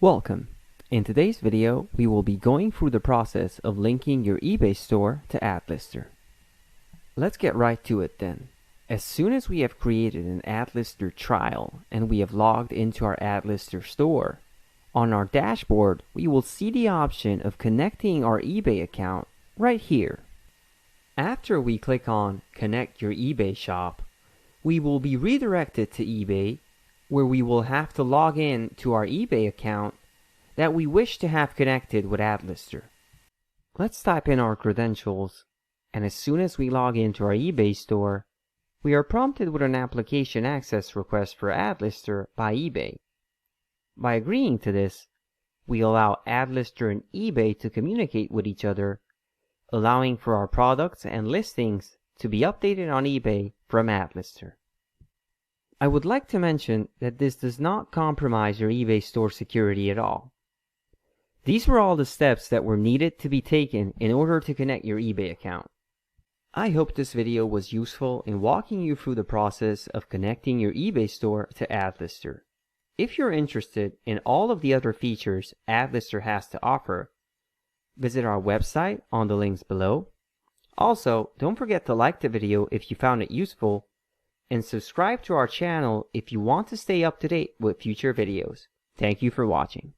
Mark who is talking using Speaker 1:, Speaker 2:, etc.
Speaker 1: Welcome. In today's video, we will be going through the process of linking your eBay store to AdLister. Let's get right to it then. As soon as we have created an AdLister trial and we have logged into our AdLister store, on our dashboard, we will see the option of connecting our eBay account right here. After we click on Connect Your eBay Shop, we will be redirected to eBay, where we will have to log in to our eBay account that we wish to have connected with AdLister. Let's type in our credentials, and as soon as we log into our eBay store, we are prompted with an application access request for AdLister by eBay. By agreeing to this, we allow AdLister and eBay to communicate with each other, allowing for our products and listings to be updated on eBay from AdLister. I would like to mention that this does not compromise your eBay store security at all. These were all the steps that were needed to be taken in order to connect your eBay account. I hope this video was useful in walking you through the process of connecting your eBay store to AdLister. If you're interested in all of the other features AdLister has to offer, visit our website on the links below. Also, don't forget to like the video if you found it useful, and subscribe to our channel if you want to stay up to date with future videos. Thank you for watching.